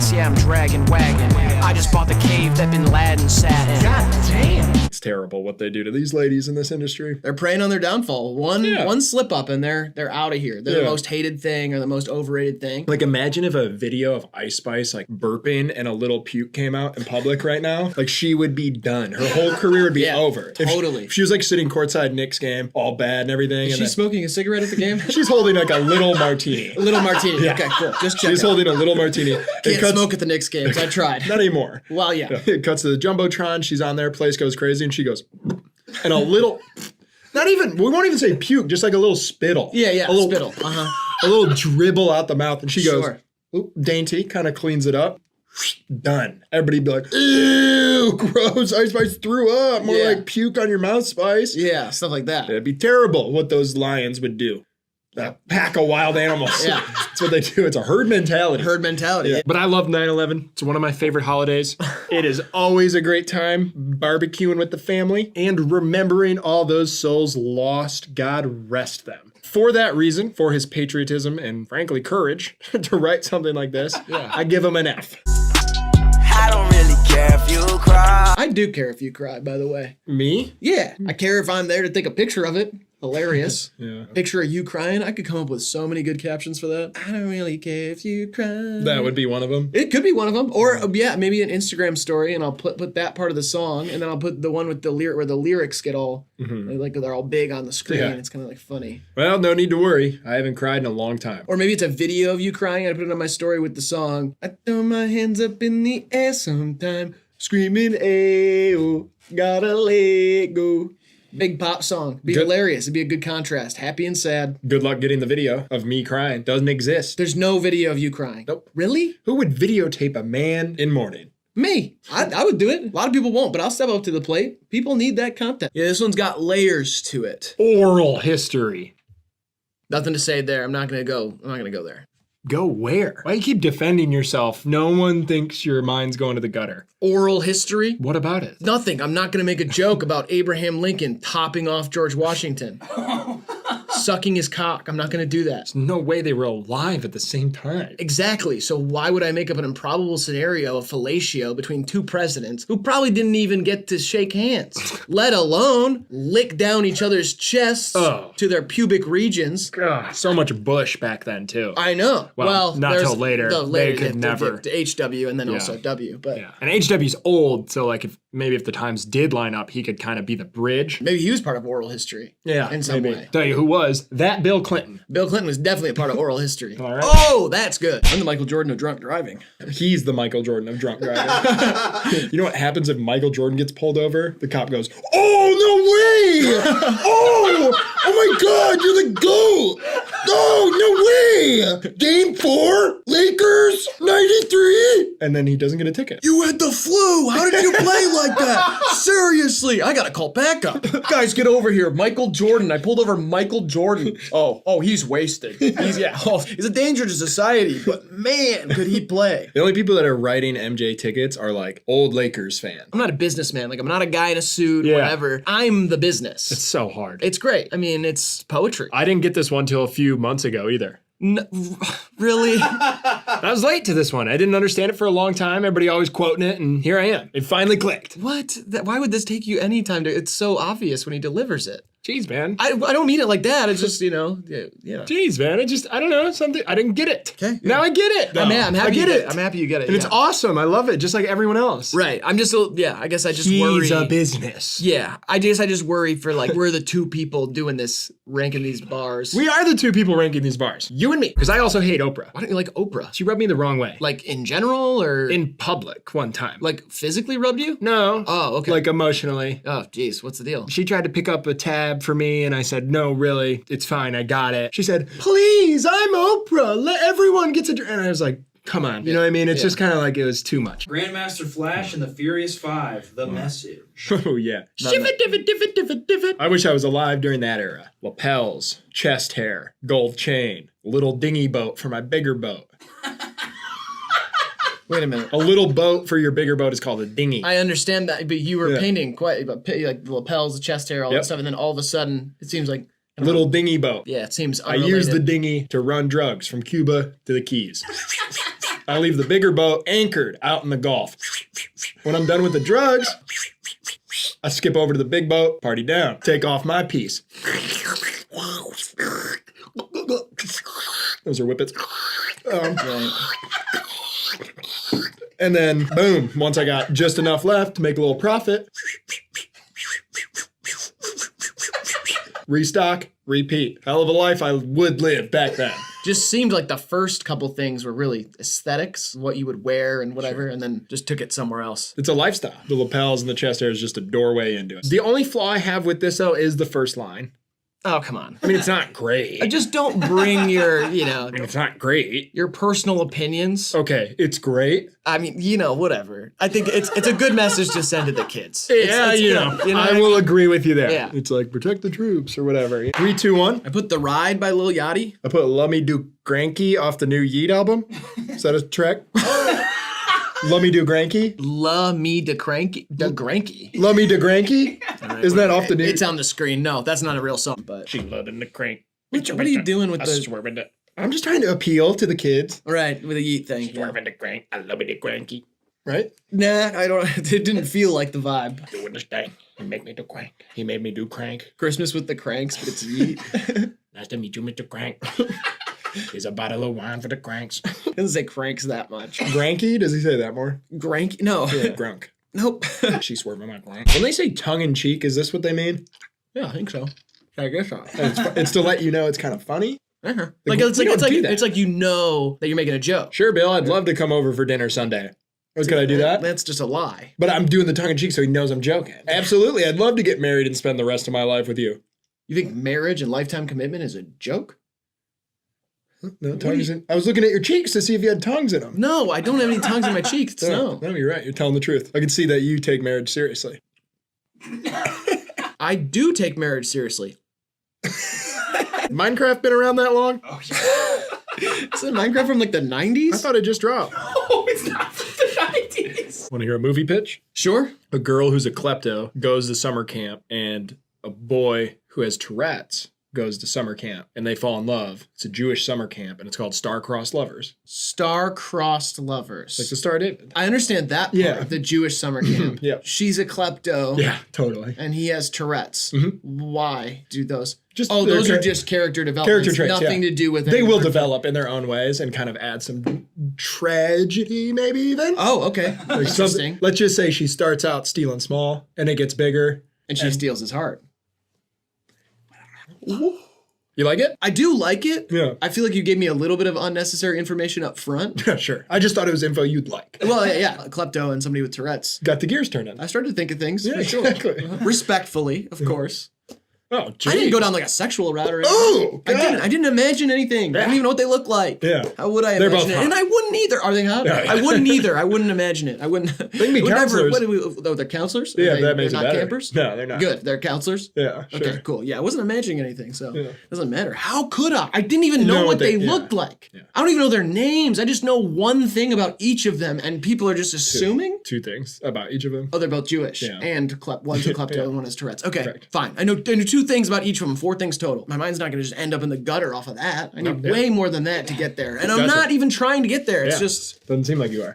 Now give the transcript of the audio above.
ass, yeah, I'm dragging wagon. I just bought the cave that Bin Laden sat in. God damn. It's terrible what they do to these ladies in this industry. They're preying on their downfall. One slip up and they're out of here. They're the most hated thing or the most overrated thing. Like, imagine if a video of Ice Spice like burping and a little puke came out in public right now. Like, she would be done. Her whole career would be over. Totally. If she was like sitting courtside Knicks game, all bad and everything. Is she smoking a cigarette at the game? She's holding like a little martini. A little martini. Yeah. Okay, cool. Just check. She's holding a little martini. Can't smoke at the Knicks games. I tried. Not anymore. Well, yeah. It cuts to the Jumbotron. She's on there. Place goes crazy. And she goes, and a little, not even, we won't even say puke, just like a little spittle. Yeah, a little spittle. A little dribble out the mouth. And she goes, Sure. oop, dainty, kind of cleans it up. Done. Everybody be like, ew, gross. Ice Spice threw up. More like puke on your mouth, Spice. Yeah, stuff like that. It'd be terrible what those lions would do. A pack of wild animals. Yeah. That's what they do. It's a herd mentality. Herd mentality. Yeah. But I love 9/11. It's one of my favorite holidays. It is always a great time barbecuing with the family and remembering all those souls lost. God rest them. For that reason, for his patriotism and frankly courage to write something like this, I give him an F. I don't really care if you cry. I do care if you cry, by the way. Me? Yeah. I care if I'm there to take a picture of it. Hilarious. Yeah. Picture of you crying. I could come up with so many good captions for that. I don't really care if you cry. That would be one of them. It could be one of them. Or, maybe an Instagram story, and I'll put that part of the song, and then I'll put the one with the lyric where the lyrics get all, like they're all big on the screen. Yeah. It's kind of like funny. Well, no need to worry. I haven't cried in a long time. Or maybe it's a video of you crying, and I put it on my story with the song. I throw my hands up in the air sometime, screaming, ayo, gotta let go. Big pop song. Be hilarious. It'd be a good contrast. Happy and sad. Good luck getting the video of me crying. Doesn't exist. There's no video of you crying. Nope. Really? Who would videotape a man in mourning? Me. I would do it. A lot of people won't, but I'll step up to the plate. People need that content. Yeah, this one's got layers to it. Oral history. Nothing to say there. I'm not gonna go there. Go where? Why do you keep defending yourself? No one thinks your mind's going to the gutter. Oral history? What about it? Nothing. I'm not gonna make a joke about Abraham Lincoln topping off George Washington. Sucking his cock. I'm not gonna do that. There's no way they were alive at the same time. Exactly. So why would I make up an improbable scenario of fellatio between two presidents who probably didn't even get to shake hands, let alone lick down each other's chests to their pubic regions? God, so much Bush back then too. I know. Well, not there's till later. They could never. To HW and then also W. But and HW's old, so like if the times did line up, he could kind of be the bridge. Maybe he was part of oral history. Yeah, in some way. Tell you who was that? Bill Clinton. Bill Clinton was definitely a part of oral history. All right. Oh, that's good. I'm the Michael Jordan of drunk driving. He's the Michael Jordan of drunk driving. You know what happens if Michael Jordan gets pulled over? The cop goes, "Oh, no way! Oh my God, you're the GOAT! Oh, no way! Game 4, Lakers, 93!" And then he doesn't get a ticket. You had the flu. How did you play like that? Seriously, I gotta call backup. Guys, get over here. Michael Jordan. I pulled over Michael Jordan. Oh, he's wasted. He's a danger to society, but man, could he play. The only people that are writing MJ tickets are like old Lakers fans. I'm not a businessman. Like, I'm not a guy in a suit or whatever. I'm the business. It's so hard. It's great. I mean, it's poetry. I didn't get this one till a few months ago either. Really? I was late to this one. I didn't understand it for a long time. Everybody always quoting it, and here I am. It finally clicked. What? Why would this take you any time to? It's so obvious when he delivers it. Jeez, man. I don't mean it like that. It's just, yeah. Jeez, man. I don't know, something. I didn't get it. Okay. Now I get it. I'm happy I get it. I'm happy you get it. And it's awesome. I love it, just like everyone else. Right. I'm just, I guess I just worry. He's a business. Yeah. I just worry for like, we're the two people doing this, ranking these bars. We are the two people ranking these bars. You and me. Because I also hate Oprah. Why don't you like Oprah? She rubbed me the wrong way. Like in general or? In public one time. Like physically rubbed you? No. Oh, okay. Like emotionally. Oh, geez. What's the deal? She tried to pick up a tab for me and I said, "No, really, it's fine. I got it." She said, "Please, I'm Oprah. Let everyone get to drink." And I was like, come on. You know what I mean? It's just kind of like it was too much. Grandmaster Flash and the Furious Five, The Message. Oh, yeah. Divot. I wish I was alive during that era. Lapels, chest hair, gold chain, little dinghy boat for my bigger boat. Wait a minute. A little boat for your bigger boat is called a dinghy. I understand that, but you were painting quite like the lapels, the chest hair, all that stuff, and then all of a sudden it seems like little dinghy boat. Yeah, it seems I unrelated. used the dinghy to run drugs from Cuba to the Keys. I leave the bigger boat anchored out in the Gulf. When I'm done with the drugs, I skip over to the big boat, party down, take off my piece. Those are whippets. And then, boom, once I got just enough left to make a little profit, restock, repeat. Hell of a life I would live back then. Just seemed like the first couple things were really aesthetics, what you would wear and whatever, and then just took it somewhere else. It's a lifestyle. The lapels and the chest hair is just a doorway into it. The only flaw I have with this, though, is the first line. Oh, come on. I mean, it's not great. I just don't bring your, It's not great. your personal opinions. Okay, it's great. I mean, whatever. I think it's a good message to send to the kids. Yeah, It's good, I will agree with you there. Yeah. It's like protect the troops or whatever. 3, 2, 1. I put The Ride by Lil Yachty. I put Lummy Do Granky off the new Yeet album. Is that a track? Lummy Do Granky? La Me De Cranky. De Granky. Lummy Do Granky? Isn't that off the new? It's on the screen. No, that's not a real song, but. She loving the crank. What are you doing with the. I'm just trying to appeal to the kids. Right, with the yeet thing. Yeah. Swerving the crank. I love it, the cranky. Right? Nah, I don't. It didn't feel like the vibe. Doing this thing. He made me do crank. He made me do crank. Christmas with the cranks, but it's yeet. Nice to meet you, Mr. Crank. Here's a bottle of wine for the cranks. Doesn't say cranks that much. Granky? Does he say that more? Granky? No. Yeah, grunk. Nope. She's swerving my crank. When they say tongue in cheek, is this what they mean? Yeah, I think so. I guess so. It's to let you know it's kind of funny? Uh-huh. Like, we don't do that. It's like you know that you're making a joke. Sure, Bill, I'd love to come over for dinner Sunday. Could I do that? That's just a lie. But I'm doing the tongue in cheek so he knows I'm joking. Absolutely. I'd love to get married and spend the rest of my life with you. You think marriage and lifetime commitment is a joke? No, tongues in. I was looking at your cheeks to see if you had tongues in them. No, I don't have any tongues in my cheeks. No. No, you're right. You're telling the truth. I can see that you take marriage seriously. I do take marriage seriously. Minecraft been around that long? Oh, yeah. Isn't Minecraft from like the 90s? I thought it just dropped. Oh, it's not from the 90s. Want to hear a movie pitch? Sure. A girl who's a klepto goes to summer camp, and a boy who has Tourette's goes to summer camp, and they fall in love. It's a Jewish summer camp, and it's called Star-Crossed Lovers. Star-crossed lovers. Like the Star of David. I understand that part, Yeah. the Jewish summer camp. Yeah. She's a klepto. Yeah, totally. And he has Tourette's. Why do those? Just Oh, their those are just character developments. character traits, Nothing yeah. to do with They any will person. develop in their own ways and kind of add some tragedy, maybe even. Oh, okay. Like Interesting. something- let's just say she starts out stealing small, and it gets bigger. And she steals his heart. You like it? I do like it. Yeah. I feel like you gave me a little bit of unnecessary information up front. Sure. I just thought it was info you'd like. Well, yeah, a klepto and somebody with Tourette's. Got the gears turning. I started thinking things. Yeah, for sure. exactly. Respectfully, of course. Oh, geez. I didn't go down like a sexual route or anything. Oh, I God. didn't imagine anything. I don't even know what they look like. Yeah. How would I They're imagine both it? hot. And I wouldn't either. Are they hot? Yeah, yeah. I wouldn't either. I wouldn't imagine it. I wouldn't. They can be would never- counselors. What do we? Oh, they're counselors? Yeah, Are that makes they're it not better. campers? No, they're not. Good. They're counselors? Yeah, sure. Okay, cool. Yeah, I wasn't imagining anything, so Yeah. it doesn't matter. How could I? I didn't even know what they yeah. looked like. Yeah. I don't even know their names. I just know one thing about each of them, and people are just assuming. Two things about each of them. Oh, they're both Jewish. Yeah. And one's a klepto Yeah. and one has Tourette's. Okay, Correct. fine. I know 2 things about each of them, 4 things total. My mind's not going to just end up in the gutter off of that. I need Yeah. way more than that to get there. And I'm Gotcha. not even trying to get there. It's Yeah. just, Doesn't seem like you are.